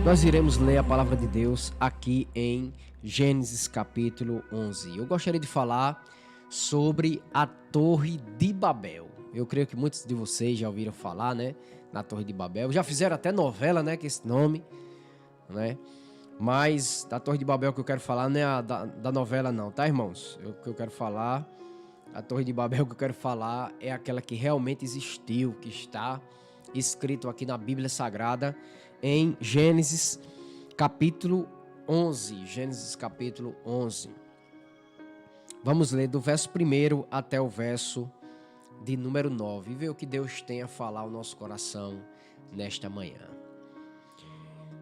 Nós iremos ler a palavra de Deus aqui em Gênesis capítulo 11. Eu gostaria de falar sobre a Torre de Babel. Eu creio que muitos de vocês já ouviram falar, né, na Torre de Babel. Já fizeram até novela, né, com esse nome, né? Mas da Torre de Babel que eu quero falar não é a da novela não, tá, irmãos? O que eu quero falar, a Torre de Babel que eu quero falar é aquela que realmente existiu, que está escrito aqui na Bíblia Sagrada em Gênesis capítulo 11. Gênesis capítulo 11. Vamos ler do verso 1 até o verso de número 9 e ver o que Deus tem a falar ao nosso coração nesta manhã.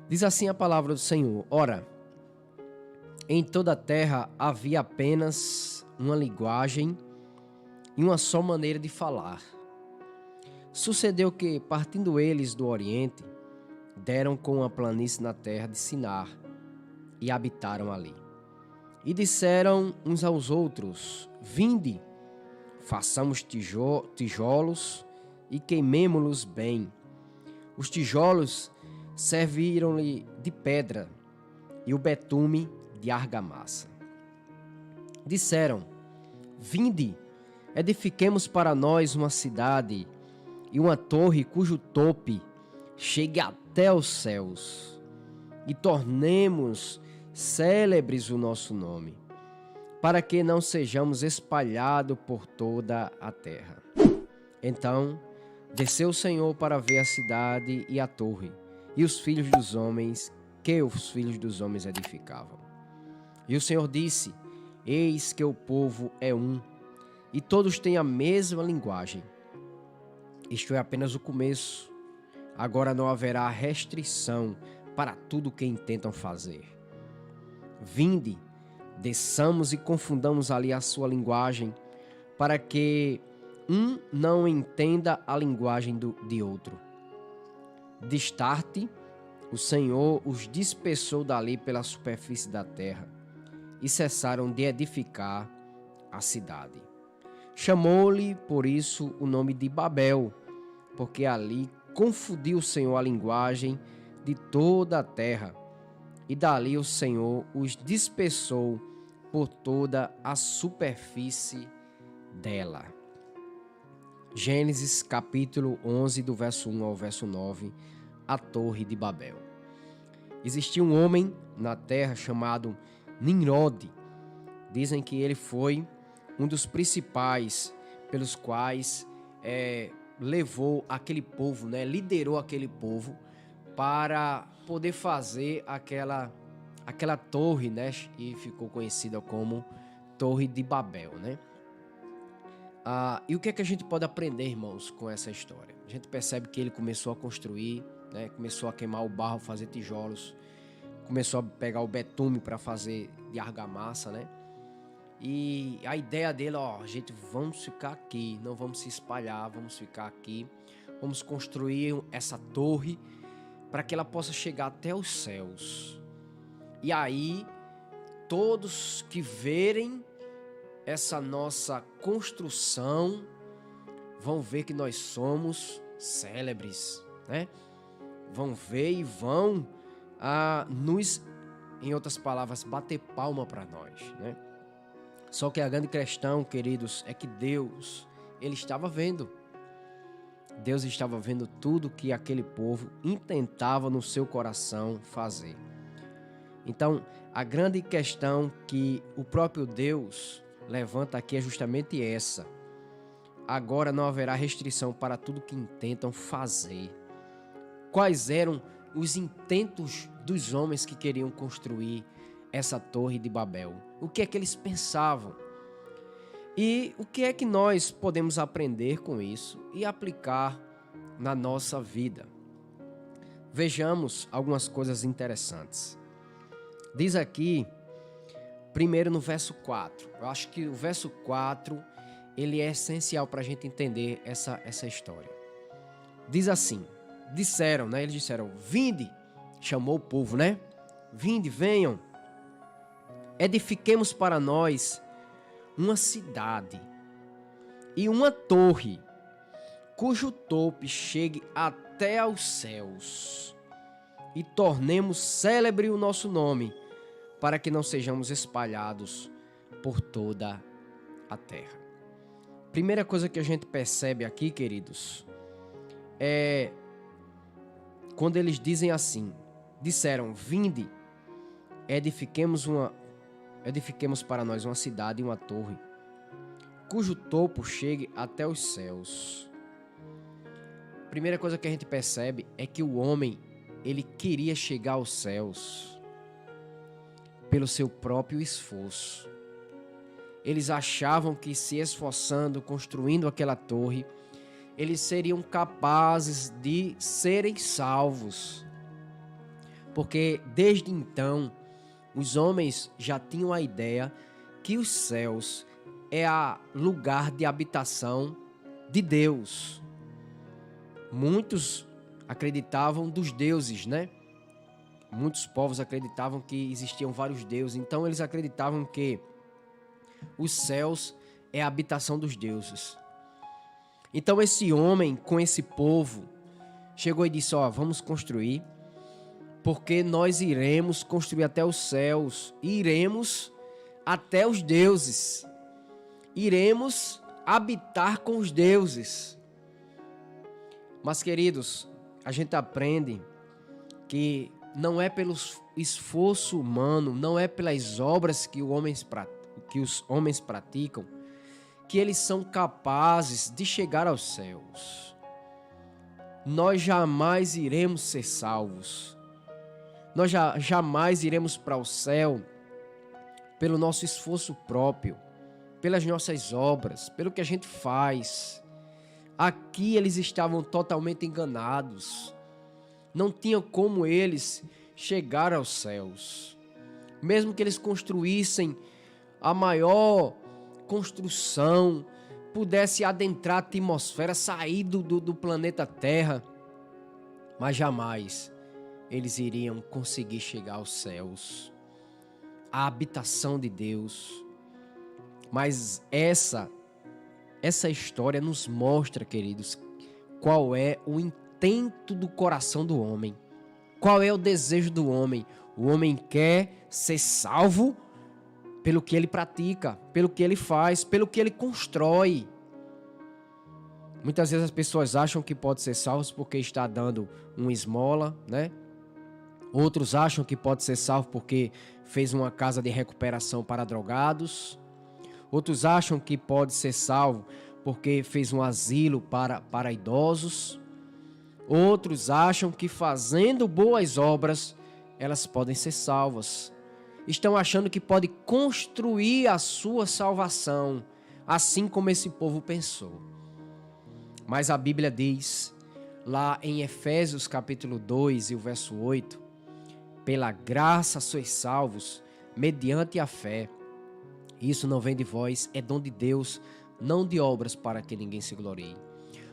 Diz assim a palavra do Senhor: Ora, em toda a terra havia apenas uma linguagem e uma só maneira de falar. Sucedeu que, partindo eles do Oriente, deram com uma planície na terra de Sinar e habitaram ali. E disseram uns aos outros: Vinde, façamos tijolos e queimemo-los bem. Os tijolos serviram-lhe de pedra e o betume de argamassa. Disseram: Vinde, edifiquemos para nós uma cidade e uma torre cujo tope chegue até os céus, e tornemos célebres o nosso nome, para que não sejamos espalhados por toda a terra. Então desceu o Senhor para ver a cidade e a torre, e os filhos dos homens que os filhos dos homens edificavam. E o Senhor disse: Eis que o povo é um, e todos têm a mesma linguagem. Isto é apenas o começo. Agora não haverá restrição para tudo o que intentam fazer. Vinde, desçamos e confundamos ali a sua linguagem, para que um não entenda a linguagem de outro. Destarte, o Senhor os dispersou dali pela superfície da terra, e cessaram de edificar a cidade. Chamou-lhe, por isso, o nome de Babel, porque ali confundiu o Senhor a linguagem de toda a terra, e dali o Senhor os dispersou por toda a superfície dela. Gênesis capítulo 11, do verso 1 ao verso 9, a Torre de Babel. Existia um homem na terra chamado Nimrod. Dizem que ele foi um dos principais pelos quais levou aquele povo, né? Liderou aquele povo para poder fazer aquela torre, né? E ficou conhecida como Torre de Babel, né? E o que é que a gente pode aprender, irmãos, com essa história? A gente percebe que ele começou a construir, né? Começou a queimar o barro, fazer tijolos, começou a pegar o betume para fazer de argamassa, né? E a ideia dele, gente, vamos ficar aqui, não vamos se espalhar, vamos ficar aqui, vamos construir essa torre para que ela possa chegar até os céus. E aí, todos que verem essa nossa construção vão ver que nós somos célebres, né? Vão ver e vão em outras palavras, bater palma para nós, né? Só que a grande questão, queridos, é que Deus, ele estava vendo. Deus estava vendo tudo que aquele povo intentava no seu coração fazer. Então, a grande questão que o próprio Deus levanta aqui é justamente essa. Agora não haverá restrição para tudo que intentam fazer. Quais eram os intentos dos homens que queriam construir essa Torre de Babel? O que é que eles pensavam? E o que é que nós podemos aprender com isso e aplicar na nossa vida? Vejamos algumas coisas interessantes. Diz aqui, primeiro no verso 4. Eu acho que o verso 4 ele é essencial para a gente entender essa história. Diz assim, disseram, né? Eles disseram, vinde, chamou o povo, né? Vinde, venham, edifiquemos para nós uma cidade e uma torre cujo topo chegue até aos céus, e tornemos célebre o nosso nome, para que não sejamos espalhados por toda a terra. Primeira coisa que a gente percebe aqui, queridos, é quando eles dizem assim, disseram, vinde, edifiquemos para nós uma cidade e uma torre, cujo topo chegue até os céus. Primeira coisa que a gente percebe é que o homem, ele queria chegar aos céus pelo seu próprio esforço. Eles achavam que se esforçando, construindo aquela torre, eles seriam capazes de serem salvos. Porque desde então, os homens já tinham a ideia que os céus é o lugar de habitação de Deus. Muitos acreditavam dos deuses, né? Muitos povos acreditavam que existiam vários deuses. Então eles acreditavam que os céus é a habitação dos deuses. Então esse homem com esse povo chegou e disse, vamos construir, porque nós iremos construir até os céus, iremos até os deuses, iremos habitar com os deuses. Mas, queridos, a gente aprende que não é pelo esforço humano, não é pelas obras que os homens praticam, que eles são capazes de chegar aos céus. Nós jamais iremos ser salvos. Nós jamais iremos para o céu pelo nosso esforço próprio, pelas nossas obras, pelo que a gente faz. Aqui eles estavam totalmente enganados. Não tinha como eles chegar aos céus. Mesmo que eles construíssem a maior construção, pudesse adentrar a atmosfera, sair do planeta Terra, mas jamais eles iriam conseguir chegar aos céus, a habitação de Deus. Mas essa história nos mostra, queridos, qual é o intento do coração do homem, qual é o desejo do homem. O homem quer ser salvo pelo que ele pratica, pelo que ele faz, pelo que ele constrói. Muitas vezes as pessoas acham que pode ser salvo porque está dando uma esmola, né? Outros acham que pode ser salvo porque fez uma casa de recuperação para drogados. Outros acham que pode ser salvo porque fez um asilo para idosos. Outros acham que fazendo boas obras, elas podem ser salvas. Estão achando que pode construir a sua salvação, assim como esse povo pensou. Mas a Bíblia diz, lá em Efésios capítulo 2 e o verso 8, pela graça sois salvos, mediante a fé. Isso não vem de vós, é dom de Deus, não de obras para que ninguém se glorie.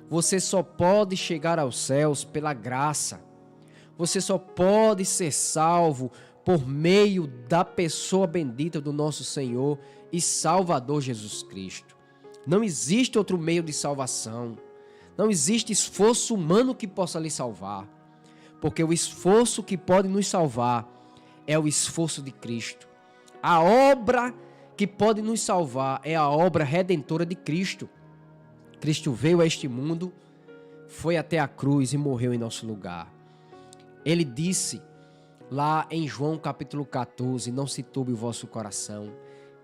Você só pode chegar aos céus pela graça. Você só pode ser salvo por meio da pessoa bendita do nosso Senhor e Salvador Jesus Cristo. Não existe outro meio de salvação. Não existe esforço humano que possa lhe salvar. Porque o esforço que pode nos salvar é o esforço de Cristo. A obra que pode nos salvar é a obra redentora de Cristo. Cristo veio a este mundo, foi até a cruz e morreu em nosso lugar. Ele disse lá em João capítulo 14, não se turbe o vosso coração,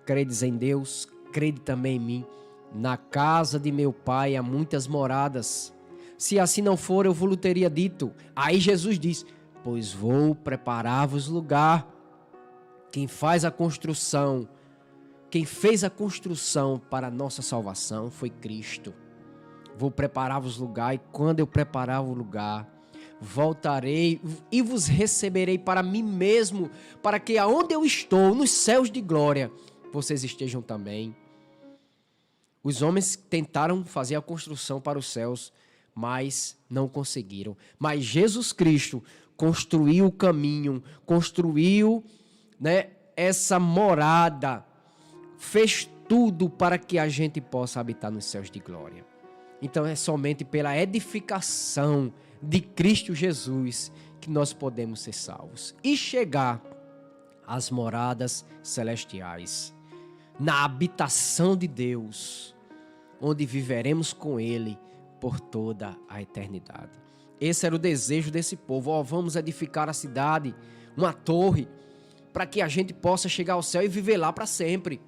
credes em Deus, crede também em mim. Na casa de meu pai há muitas moradas. Se assim não for, eu vos teria dito. Aí Jesus diz, pois vou preparar-vos lugar. Quem fez a construção para a nossa salvação foi Cristo. Vou preparar-vos lugar, e quando eu preparar o lugar, voltarei e vos receberei para mim mesmo, para que aonde eu estou, nos céus de glória, vocês estejam também. Os homens tentaram fazer a construção para os céus, mas não conseguiram. Mas Jesus Cristo construiu o caminho, construiu, essa morada, fez tudo para que a gente possa habitar nos céus de glória. Então é somente pela edificação de Cristo Jesus que nós podemos ser salvos e chegar às moradas celestiais, na habitação de Deus, onde viveremos com Ele por toda a eternidade. Esse era o desejo desse povo. Vamos edificar a cidade, uma torre, para que a gente possa chegar ao céu e viver lá para sempre.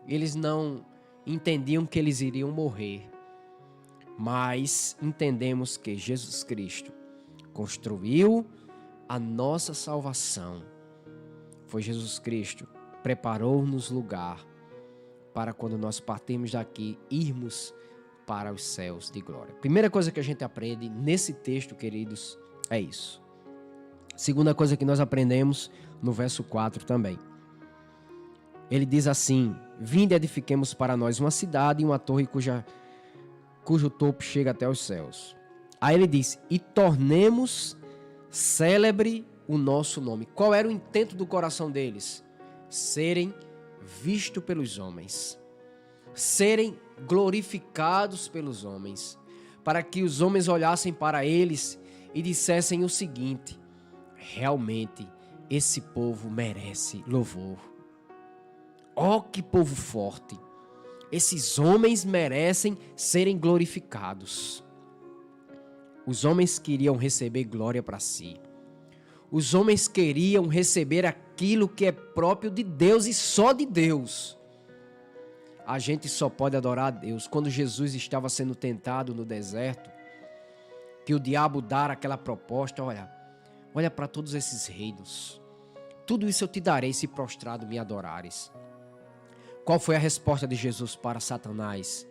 Eles não entendiam que eles iriam morrer, mas entendemos que Jesus Cristo construiu a nossa salvação. Foi Jesus Cristo, preparou-nos lugar para quando nós partirmos daqui, irmos para os céus de glória. Primeira coisa que a gente aprende nesse texto, queridos, é isso. Segunda coisa que nós aprendemos no verso 4 também. Ele diz assim: vinde, edifiquemos para nós uma cidade e uma torre cujo topo chega até os céus. Aí ele diz: e tornemos célebre o nosso nome. Qual era o intento do coração deles? Serem vistos pelos homens, serem glorificados pelos homens, para que os homens olhassem para eles e dissessem o seguinte: realmente esse povo merece louvor. Ó, que povo forte! Esses homens merecem serem glorificados. Os homens queriam receber glória para si. Os homens queriam receber aquilo que é próprio de Deus e só de Deus. A gente só pode adorar a Deus. Quando Jesus estava sendo tentado no deserto, que o diabo dá aquela proposta: olha para todos esses reinos, tudo isso eu te darei se prostrado me adorares. Qual foi a resposta de Jesus para Satanás?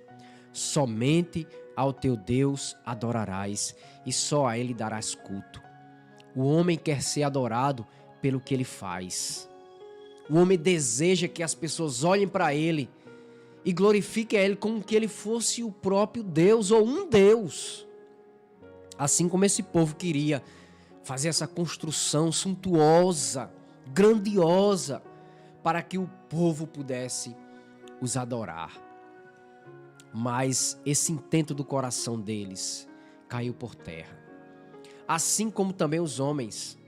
Somente ao teu Deus adorarás e só a ele darás culto. O homem quer ser adorado pelo que ele faz. O homem deseja que as pessoas olhem para ele e glorifiquem a ele como que ele fosse o próprio Deus ou um Deus. Assim como esse povo queria fazer essa construção suntuosa, grandiosa, para que o povo pudesse os adorar. Mas esse intento do coração deles caiu por terra. Assim como também os homens.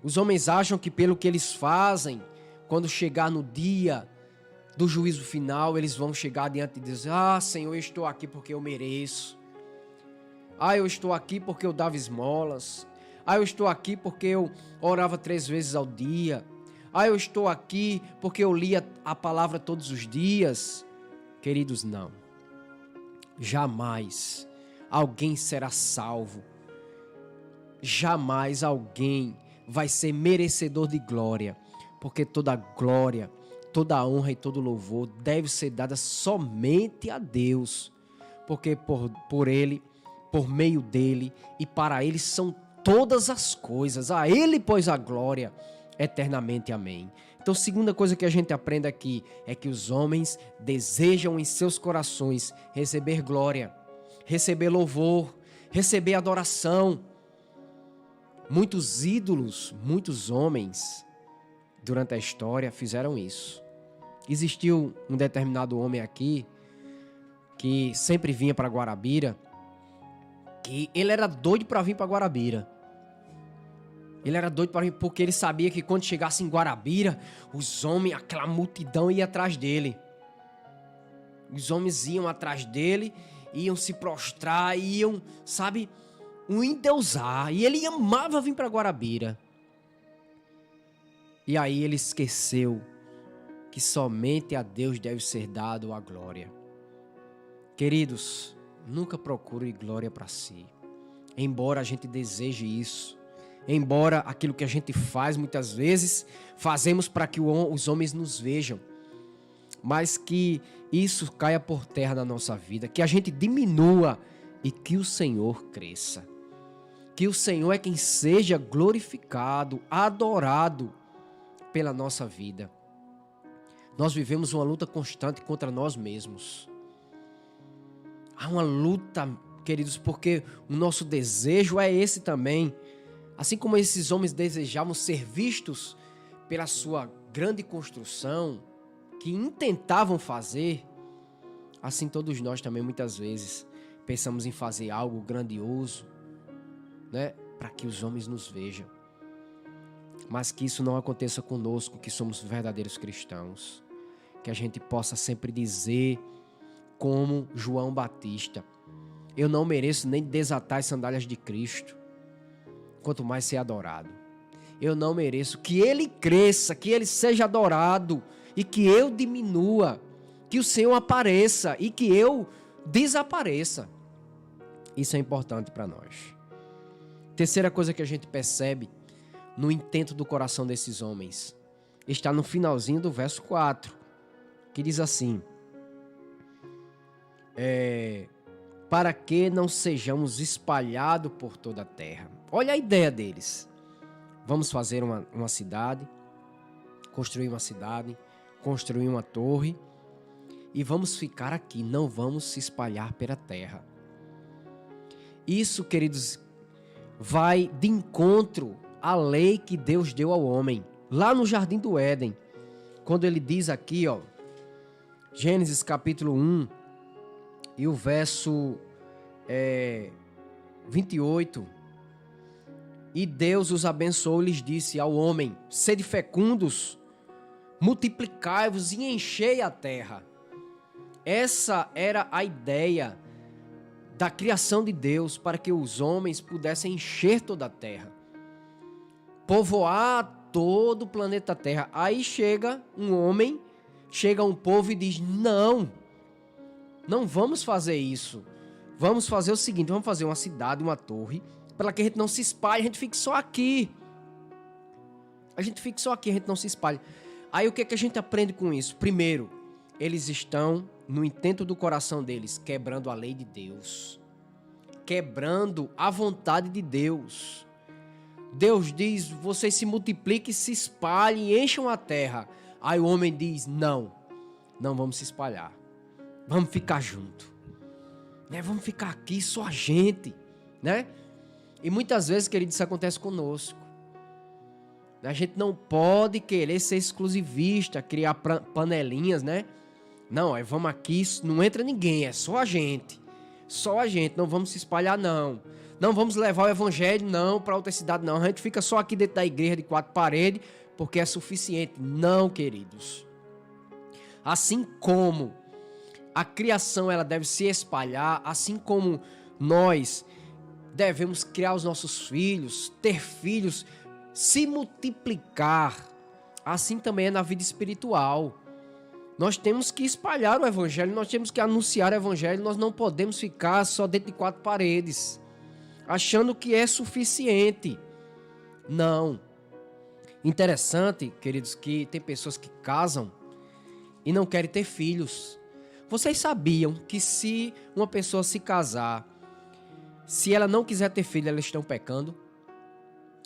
Os homens acham que pelo que eles fazem, quando chegar no dia do juízo final, eles vão chegar diante de Deus: ah, Senhor, eu estou aqui porque eu mereço. Ah, eu estou aqui porque eu dava esmolas. Ah, eu estou aqui porque eu orava 3 vezes ao dia. Ah, eu estou aqui porque eu lia a palavra todos os dias. Queridos, não. Jamais alguém será salvo. Jamais alguém vai ser merecedor de glória, porque toda glória, toda honra e todo louvor deve ser dada somente a Deus, porque por Ele, por meio dEle e para Ele são todas as coisas. A Ele, pois, a glória eternamente. Amém. Então, segunda coisa que a gente aprende aqui é que os homens desejam em seus corações receber glória, receber louvor, receber adoração. Muitos ídolos, muitos homens durante a história fizeram isso. Existiu um determinado homem aqui que sempre vinha para Guarabira, que ele era doido para vir para Guarabira. Ele era doido para vir porque ele sabia que quando chegasse em Guarabira, os homens, aquela multidão ia atrás dele. Os homens iam atrás dele, iam se prostrar, iam, sabe, o endeusar. E ele amava vir para Guarabira. E aí ele esqueceu que somente a Deus deve ser dado a glória. Queridos, nunca procure glória para si. Embora a gente deseje isso, embora aquilo que a gente faz muitas vezes, fazemos para que os homens nos vejam, mas que isso caia por terra na nossa vida, que a gente diminua e que o Senhor cresça. Que o Senhor é quem seja glorificado, adorado pela nossa vida. Nós vivemos uma luta constante contra nós mesmos. Há uma luta, queridos, porque o nosso desejo é esse também. Assim como esses homens desejavam ser vistos pela sua grande construção, que intentavam fazer, Assim todos nós também muitas vezes pensamos em fazer algo grandioso, né, para que os homens nos vejam. Mas que isso não aconteça conosco, que somos verdadeiros cristãos. Que a gente possa sempre dizer, como João Batista: eu não mereço nem desatar as sandálias de Cristo, quanto mais ser adorado. Eu não mereço. Que Ele cresça, que Ele seja adorado e que eu diminua, que o Senhor apareça e que eu desapareça. Isso é importante para nós. Terceira coisa que a gente percebe no intento do coração desses homens está no finalzinho do verso 4, que diz assim: para que não sejamos espalhados por toda a terra. Olha a ideia deles. Vamos fazer uma cidade, construir uma cidade, construir uma torre e vamos ficar aqui, não vamos se espalhar pela terra. Isso, queridos, vai de encontro à lei que Deus deu ao homem, lá no Jardim do Éden, quando ele diz aqui, ó, Gênesis capítulo 1 e o verso 28, e Deus os abençoou e lhes disse ao homem: sede fecundos, multiplicai-vos e enchei a terra. Essa era a ideia da criação de Deus, para que os homens pudessem encher toda a terra, povoar todo o planeta Terra. Aí chega um homem, chega um povo e diz: não vamos fazer isso. Vamos fazer o seguinte, vamos fazer uma cidade, uma torre, para que a gente não se espalhe, a gente fique só aqui. A gente não se espalhe. Aí o que a gente aprende com isso? Primeiro, eles estão, no intento do coração deles, quebrando a lei de Deus, quebrando a vontade de Deus. Deus diz: vocês se multipliquem, se espalhem e encham a terra. Aí o homem diz: não vamos se espalhar, vamos ficar junto, né? Vamos ficar aqui só a gente, né? E muitas vezes, querido, isso acontece conosco. A gente não pode querer ser exclusivista, criar panelinhas, né? Não, vamos aqui, não entra ninguém, é só a gente. Só a gente, não vamos se espalhar, não. Não vamos levar o evangelho, não, para outra cidade, não. A gente fica só aqui dentro da igreja de 4 paredes, porque é suficiente. Não, queridos. Assim como a criação ela deve se espalhar, assim como nós devemos criar os nossos filhos, ter filhos, se multiplicar, assim também é na vida espiritual. Nós temos que espalhar o evangelho, nós temos que anunciar o evangelho, nós não podemos ficar só dentro de 4 paredes, achando que é suficiente. Não. Interessante, queridos, que tem pessoas que casam e não querem ter filhos. Vocês sabiam que se uma pessoa se casar, se ela não quiser ter filho, elas estão pecando?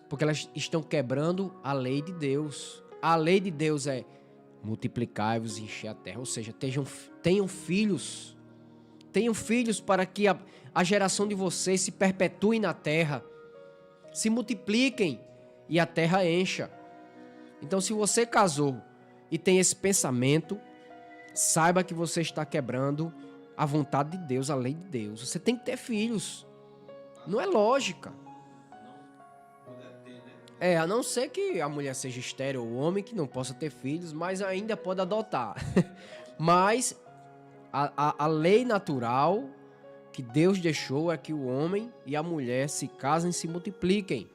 Porque elas estão quebrando a lei de Deus. A lei de Deus é: multiplicai-vos e encher a terra. Ou seja, tenham filhos. Tenham filhos para que a geração de vocês se perpetue na terra. Se multipliquem e a terra encha. Então, se você casou e tem esse pensamento, saiba que você está quebrando a vontade de Deus, a lei de Deus. Você tem que ter filhos. Não é lógica. A não ser que a mulher seja estéril ou o homem que não possa ter filhos, mas ainda pode adotar. Mas a lei natural que Deus deixou é que o homem e a mulher se casem e se multipliquem.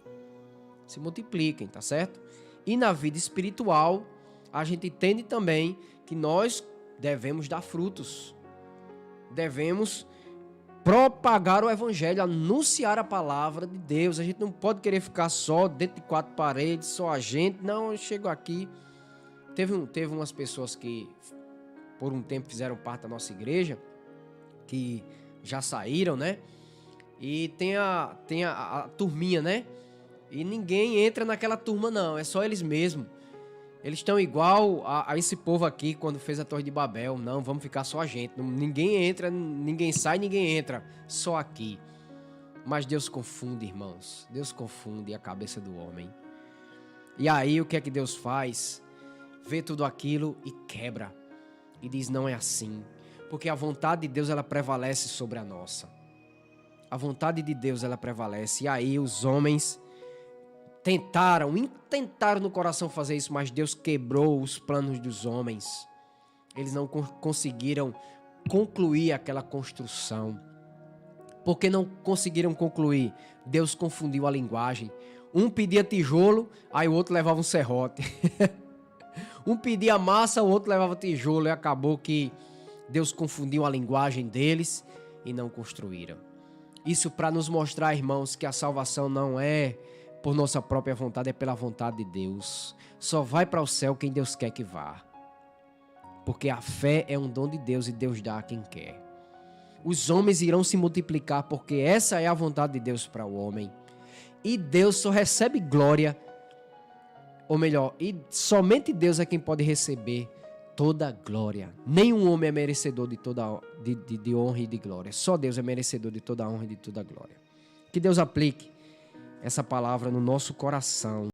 Se multipliquem, tá certo? E na vida espiritual, a gente entende também que nós devemos dar frutos. Devemos propagar o evangelho, anunciar a palavra de Deus. A gente não pode querer ficar só dentro de 4 paredes, só a gente. Não, eu chego aqui. Teve umas pessoas que por um tempo fizeram parte da nossa igreja, que já saíram, né? E tem a turminha, né? E ninguém entra naquela turma, não. É só eles mesmos. Eles estão igual a esse povo aqui quando fez a Torre de Babel. Não, vamos ficar só a gente. Ninguém entra, ninguém sai, ninguém entra. Só aqui. Mas Deus confunde, irmãos. Deus confunde a cabeça do homem. E aí o que é que Deus faz? Vê tudo aquilo e quebra. E diz: não é assim. Porque a vontade de Deus, ela prevalece sobre a nossa. A vontade de Deus, ela prevalece. E aí os homens tentaram no coração fazer isso, mas Deus quebrou os planos dos homens. Eles não conseguiram concluir aquela construção. Porque não conseguiram concluir, Deus confundiu a linguagem. Um pedia tijolo, aí o outro levava um serrote. Um pedia massa, o outro levava tijolo. E acabou que Deus confundiu a linguagem deles e não construíram. Isso para nos mostrar, irmãos, que a salvação não é por nossa própria vontade, é pela vontade de Deus. Só vai para o céu quem Deus quer que vá. Porque a fé é um dom de Deus e Deus dá a quem quer. Os homens irão se multiplicar porque essa é a vontade de Deus para o homem. E Deus só recebe glória, ou melhor, e somente Deus é quem pode receber toda a glória. Nenhum homem é merecedor de honra e de glória. Só Deus é merecedor de toda a honra e de toda a glória. Que Deus aplique essa palavra no nosso coração.